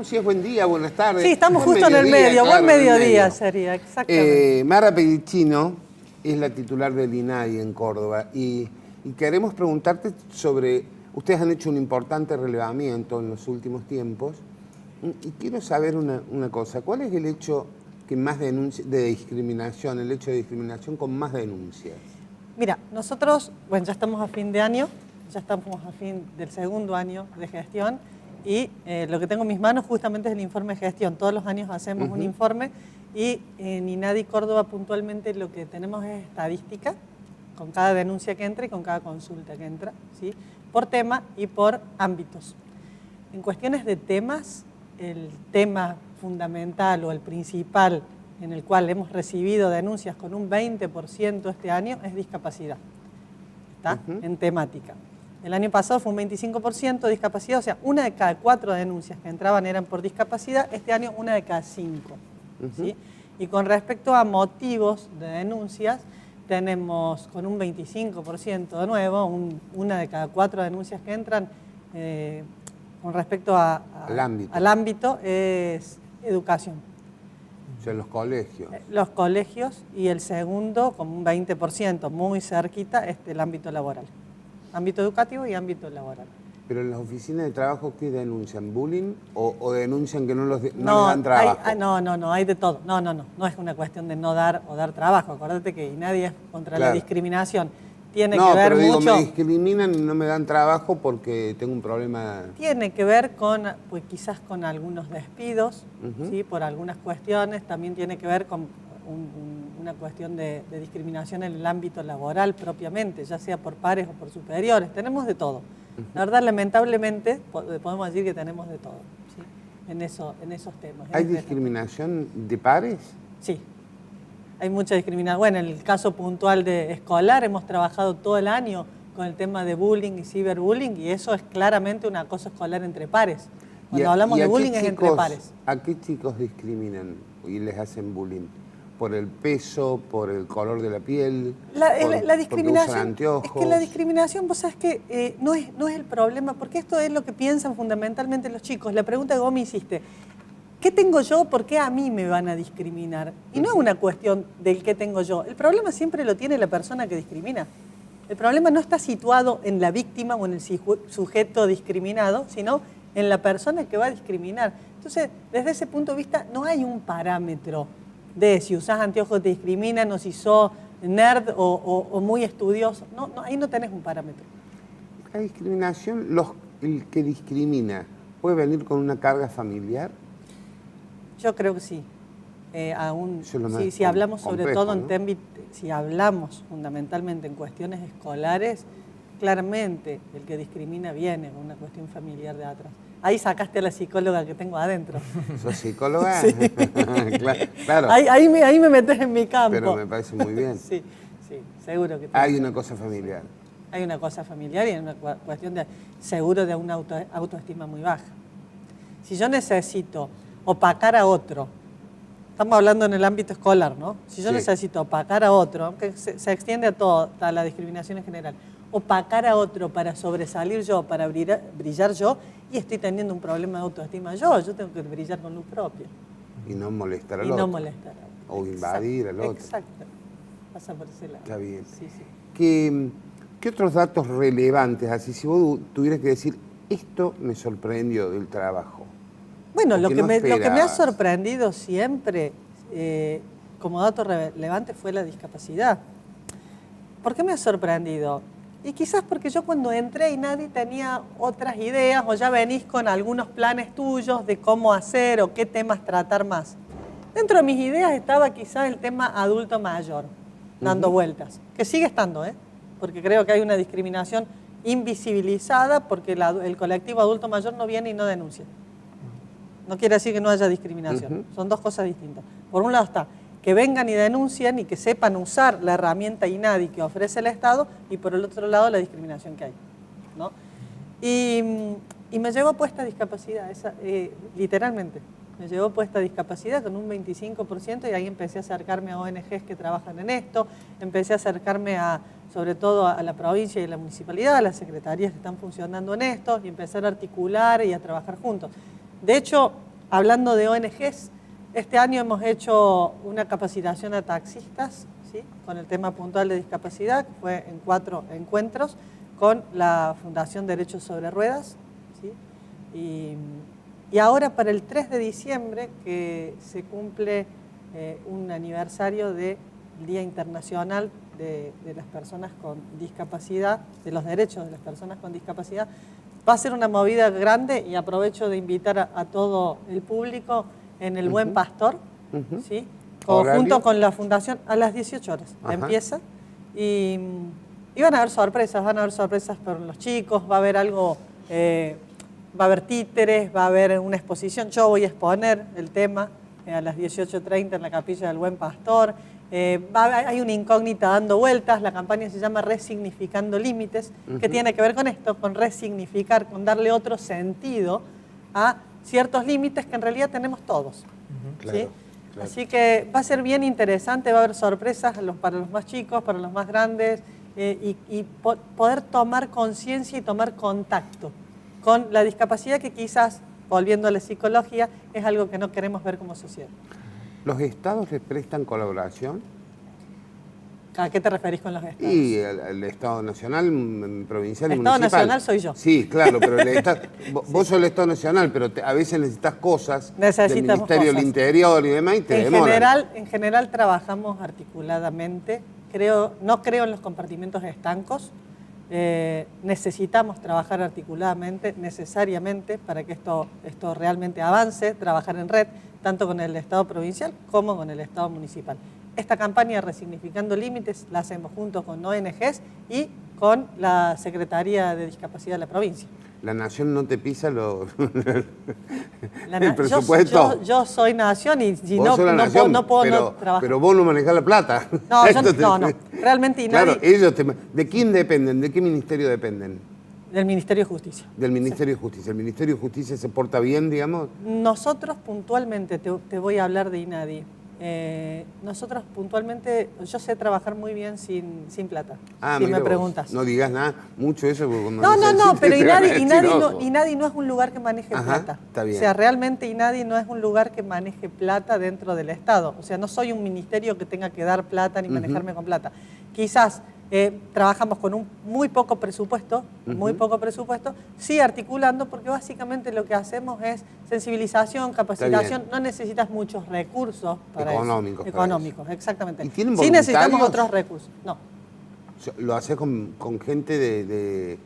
No, sí, es buen día, buenas tardes. Sí, estamos Buen justo en el medio, claro, buen en el mediodía medio. sería, exactamente. Mara Pellichino es la titular del INADI en Córdoba y queremos preguntarte sobre, ustedes han hecho un importante relevamiento en los últimos tiempos y quiero saber una cosa, ¿cuál es el hecho que más denuncia, de discriminación, el hecho de discriminación con más denuncias? Mira, nosotros, bueno, ya estamos a fin de año, ya estamos a fin del segundo año de gestión y lo que tengo en mis manos justamente es el informe de gestión. Todos los años hacemos un informe y en INADI Córdoba puntualmente lo que tenemos es estadística con cada denuncia que entra y con cada consulta que entra, ¿sí? Por tema y por ámbitos. En cuestiones de temas, el tema fundamental o el principal en el cual hemos recibido denuncias con un 20% este año es discapacidad, ¿está? En temática. El año pasado fue un 25% de discapacidad, o sea, 1 de cada 4 denuncias que entraban eran por discapacidad, este año 1 de cada 5. ¿Sí? Y con respecto a motivos de denuncias, tenemos con un 25% de nuevo, 1 de cada 4 denuncias que entran con respecto al ámbito es educación. O sea, los colegios. Los colegios y el segundo, como un 20%, muy cerquita, el ámbito laboral. Ámbito educativo y ámbito laboral. Pero en las oficinas de trabajo, ¿qué denuncian? ¿Bullying o denuncian que no les dan trabajo? No, hay de todo. No es una cuestión de no dar o dar trabajo. Acuérdate que nadie es contra la discriminación. Tiene que ver pero mucho... me discriminan y no me dan trabajo porque tengo un problema... Tiene que ver con, pues quizás con algunos despidos, ¿sí? Por algunas cuestiones. También tiene que ver con una cuestión de discriminación en el ámbito laboral propiamente, ya sea por pares o por superiores. Tenemos de todo. La verdad, lamentablemente, podemos decir que tenemos de todo, ¿sí? en esos temas. ¿Hay discriminación de pares? Sí. Hay mucha discriminación. Bueno, en el caso puntual de escolar hemos trabajado todo el año con el tema de bullying y ciberbullying y eso es claramente un acoso escolar entre pares. Cuando hablamos de bullying es entre pares. ¿A qué chicos discriminan y les hacen bullying? ¿Por el peso, por el color de la piel? La discriminación, porque usan anteojos. es que la discriminación, vos sabés que no es el problema, porque esto es lo que piensan fundamentalmente los chicos. La pregunta que vos me hiciste, ¿qué tengo yo? ¿Por qué a mí me van a discriminar? Y no es una cuestión del qué tengo yo. El problema siempre lo tiene la persona que discrimina. El problema no está situado en la víctima o en el sujeto discriminado, sino en la persona que va a discriminar. Entonces, desde ese punto de vista, no hay un parámetro de si usás anteojos te discriminan o si sos nerd o muy estudioso. No, ahí no tenés un parámetro. La discriminación, el que discrimina, ¿puede venir con una carga familiar? Yo creo que sí. Si hablamos sobre todo en si hablamos fundamentalmente en cuestiones escolares, claramente el que discrimina viene con una cuestión familiar de atrás. Ahí sacaste a la psicóloga que tengo adentro. ¿Sos psicóloga? Sí. Claro. Ahí me metes en mi campo. Pero me parece muy bien. Sí, seguro que hay una cosa familiar. Hay una cosa familiar y hay una cuestión seguro de una autoestima muy baja. Si yo necesito opacar a otro, estamos hablando en el ámbito escolar, ¿no? Si yo necesito opacar a otro, aunque se extiende a la discriminación en general, opacar a otro para sobresalir yo, para brillar yo, y estoy teniendo un problema de autoestima yo tengo que brillar con luz propia. Y no molestar al otro. O invadir al otro. Exacto. Pasa por ese lado. Está bien. Sí. ¿Qué otros datos relevantes, así si vos tuvieras que decir, esto me sorprendió del trabajo? Bueno, lo que me ha sorprendido siempre como dato relevante fue la discapacidad. ¿Por qué me ha sorprendido? Y quizás porque yo cuando entré y nadie tenía otras ideas o ya venís con algunos planes tuyos de cómo hacer o qué temas tratar más. Dentro de mis ideas estaba quizás el tema adulto mayor, dando vueltas, que sigue estando, porque creo que hay una discriminación invisibilizada porque el colectivo adulto mayor no viene y no denuncia. No quiere decir que no haya discriminación, son dos cosas distintas. Por un lado está que vengan y denuncien y que sepan usar la herramienta INADI que ofrece el Estado y por el otro lado la discriminación que hay, ¿no? Y me llevó puesta discapacidad, literalmente, me llevó puesta discapacidad con un 25% y ahí empecé a acercarme a ONGs que trabajan en esto, empecé a acercarme sobre todo a la provincia y a la municipalidad, a las secretarías que están funcionando en esto y empezar a articular y a trabajar juntos. De hecho, hablando de ONGs, este año hemos hecho una capacitación a taxistas, ¿sí? Con el tema puntual de discapacidad, que fue en 4 encuentros con la Fundación Derechos sobre Ruedas, ¿sí? Y ahora para el 3 de diciembre, que se cumple un aniversario del Día Internacional de las Personas con Discapacidad, de los derechos de las personas con discapacidad, va a ser una movida grande y aprovecho de invitar a todo el público en el Buen Pastor, ¿sí? Junto con la Fundación, a las 18 horas empieza. Y van a haber sorpresas para los chicos, va a haber algo, va a haber títeres, va a haber una exposición. Yo voy a exponer el tema a las 18:30 en la capilla del Buen Pastor. Hay una incógnita dando vueltas, la campaña se llama Resignificando Límites, que tiene que ver con esto, con resignificar, con darle otro sentido a ciertos límites que en realidad tenemos todos. Claro, ¿sí? claro. Así que va a ser bien interesante, va a haber sorpresas para los más chicos, para los más grandes, y poder tomar conciencia y tomar contacto con la discapacidad que quizás, volviendo a la psicología, es algo que no queremos ver como sociedad. ¿Los estados les prestan colaboración? ¿A qué te referís con los estados? Y el Estado Nacional, provincial y municipal. El Estado Nacional soy yo. Sí, claro, pero vos sos el Estado Nacional, pero a veces necesitas cosas del Ministerio del Interior y demás y te demoran. En general trabajamos articuladamente. No creo en los compartimentos estancos. Necesitamos trabajar articuladamente, necesariamente, para que esto realmente avance, trabajar en red, tanto con el Estado provincial como con el Estado municipal. Esta campaña Resignificando Límites la hacemos junto con ONGs y con la Secretaría de Discapacidad de la provincia. ¿La Nación no te pisa el presupuesto? Yo soy Nación y si no puedo trabajar. Pero vos no manejás la plata. No, no. Realmente Claro, ellos ¿de quién dependen? ¿De qué ministerio dependen? Del Ministerio de Justicia. Del Ministerio de Justicia. ¿El Ministerio de Justicia se porta bien, digamos? Nosotros puntualmente, te voy a hablar de INADI. Nosotros puntualmente, yo sé trabajar muy bien sin plata, si me preguntas. No digas nada, mucho eso. No, pero INADI no es un lugar que maneje plata. Está bien. O sea, realmente INADI no es un lugar que maneje plata dentro del Estado. O sea, no soy un ministerio que tenga que dar plata ni manejarme con plata. Quizás trabajamos con un muy poco presupuesto, sí articulando, porque básicamente lo que hacemos es sensibilización, capacitación, no necesitas muchos recursos para económicos. Económicos, exactamente. ¿Y tienen sí necesitamos otros recursos, no. Lo haces con gente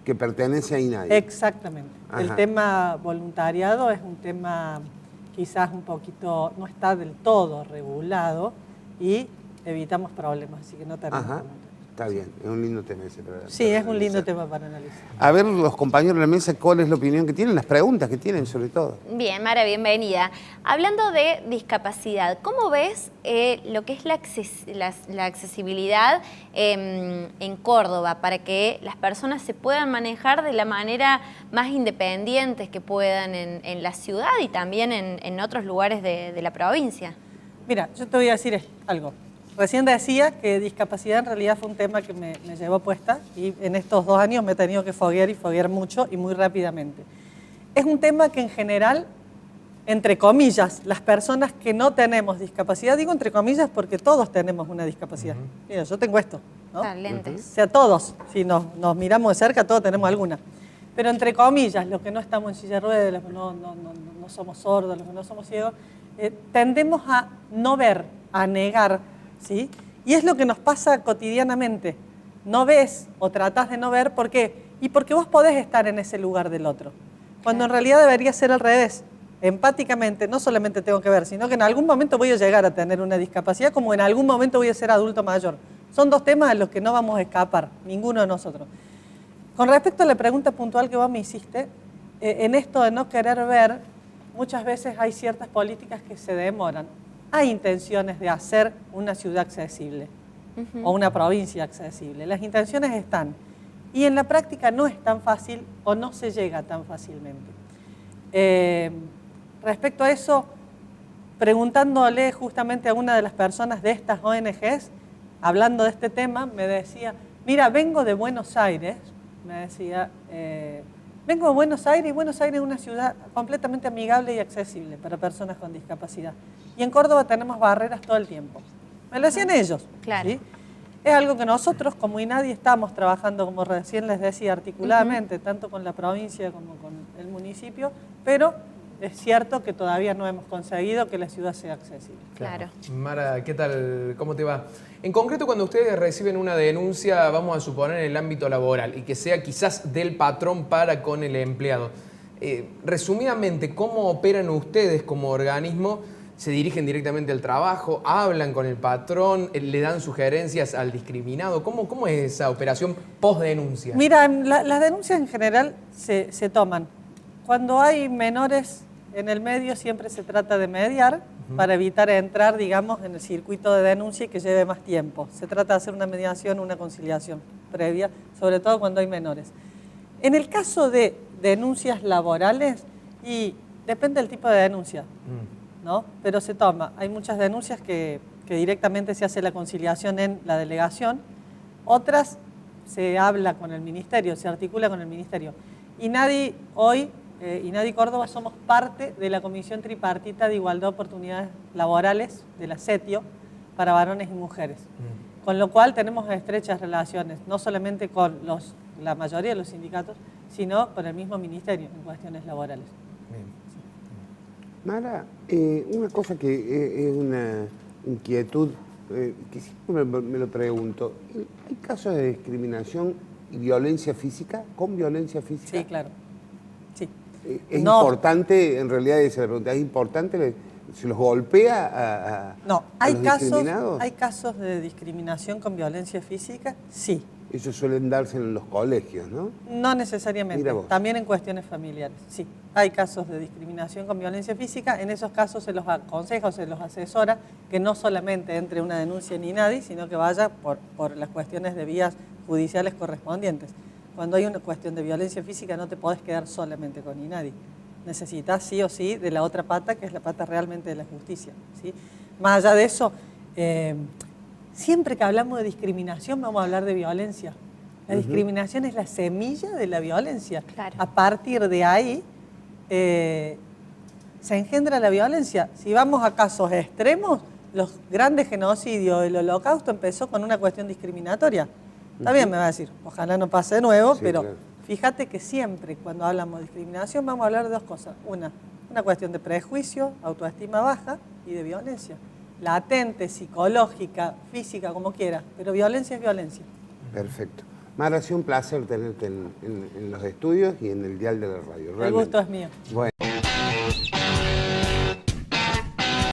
que pertenece a INADI. Exactamente. Ajá. El tema voluntariado es un tema quizás un poquito, no está del todo regulado y evitamos problemas, así que no tenemos problemas. Está bien, es un lindo tema ese. Sí, es un lindo tema para analizar. A ver, los compañeros de la mesa, ¿cuál es la opinión que tienen? Las preguntas que tienen, sobre todo. Bien, Mara, bienvenida. Hablando de discapacidad, ¿cómo ves lo que es la accesibilidad en Córdoba para que las personas se puedan manejar de la manera más independientes que puedan en la ciudad y también en otros lugares de la provincia? Mira, yo te voy a decir algo. Recién decía que discapacidad en realidad fue un tema que me llevó puesta y en estos 2 años me he tenido que foguear mucho y muy rápidamente. Es un tema que en general, entre comillas, las personas que no tenemos discapacidad, digo entre comillas porque todos tenemos una discapacidad. Mira, yo tengo esto, ¿no? Lentes. O sea, todos, si nos miramos de cerca, todos tenemos alguna. Pero entre comillas, los que no estamos en silla de ruedas, los que no somos sordos, los que no somos ciegos, tendemos a no ver, a negar, ¿sí? Y es lo que nos pasa cotidianamente. No ves o tratás de no ver, ¿por qué? Y porque vos podés estar en ese lugar del otro. Cuando en realidad debería ser al revés. Empáticamente, no solamente tengo que ver, sino que en algún momento voy a llegar a tener una discapacidad, como en algún momento voy a ser adulto mayor. Son 2 temas a los que no vamos a escapar, ninguno de nosotros. Con respecto a la pregunta puntual que vos me hiciste, en esto de no querer ver, muchas veces hay ciertas políticas que se demoran. Hay intenciones de hacer una ciudad accesible o una provincia accesible. Las intenciones están. Y en la práctica no es tan fácil o no se llega tan fácilmente. Respecto a eso, preguntándole justamente a una de las personas de estas ONGs, hablando de este tema, me decía, mira, vengo de Buenos Aires, me decía, Vengo de Buenos Aires y Buenos Aires es una ciudad completamente amigable y accesible para personas con discapacidad. Y en Córdoba tenemos barreras todo el tiempo. Me lo decían ellos. Claro. ¿Sí? Es algo que nosotros como INADI estamos trabajando, como recién les decía, articuladamente, tanto con la provincia como con el municipio, pero es cierto que todavía no hemos conseguido que la ciudad sea accesible. Claro. Mara, ¿qué tal? ¿Cómo te va? En concreto, cuando ustedes reciben una denuncia, vamos a suponer en el ámbito laboral, y que sea quizás del patrón para con el empleado, resumidamente, ¿cómo operan ustedes como organismo? ¿Se dirigen directamente al trabajo? ¿Hablan con el patrón? ¿Le dan sugerencias al discriminado? ¿Cómo es esa operación post-denuncia? Mira, las denuncias en general se toman. Cuando hay menores en el medio siempre se trata de mediar para evitar entrar, digamos, en el circuito de denuncia y que lleve más tiempo. Se trata de hacer una mediación, una conciliación previa, sobre todo cuando hay menores. En el caso de denuncias laborales, y depende del tipo de denuncia, ¿no? Pero se toma. Hay muchas denuncias que directamente se hace la conciliación en la delegación, otras se habla con el ministerio, se articula con el ministerio. INADI hoy, INADI Córdoba, somos parte de la Comisión Tripartita de Igualdad de Oportunidades Laborales de la CETIO para varones y mujeres. Con lo cual tenemos estrechas relaciones, no solamente con la mayoría de los sindicatos, sino con el mismo ministerio en cuestiones laborales. Mara, una cosa que es una inquietud, que siempre me lo pregunto, ¿hay casos de discriminación y violencia física, con violencia física? Sí, claro. Sí. Es importante, en realidad esa es la pregunta, ¿es importante, se los golpea no, a los discriminados? Hay casos de discriminación con violencia física, sí. Eso suelen darse en los colegios, ¿no? No necesariamente, Mira vos. también en cuestiones familiares, sí. Hay casos de discriminación con violencia física, en esos casos se los aconseja o se los asesora que no solamente entre una denuncia en INADI, sino que vaya por las cuestiones de vías judiciales correspondientes. Cuando hay una cuestión de violencia física no te podés quedar solamente con INADI. Necesitas sí o sí de la otra pata, que es la pata realmente de la justicia, ¿sí? Más allá de eso, siempre que hablamos de discriminación vamos a hablar de violencia. La discriminación es la semilla de la violencia. Claro. A partir de ahí se engendra la violencia. Si vamos a casos extremos, los grandes genocidios, el holocausto empezó con una cuestión discriminatoria. Está bien, me va a decir, ojalá no pase de nuevo, Sí, pero claro. fíjate que siempre cuando hablamos de discriminación vamos a hablar de dos cosas. Una cuestión de prejuicio, autoestima baja y de violencia. Latente, psicológica, física, como quiera, pero violencia es violencia. Perfecto. Mara, ha sido un placer tenerte en los estudios y en el dial de la radio. El gusto es mío. Bueno.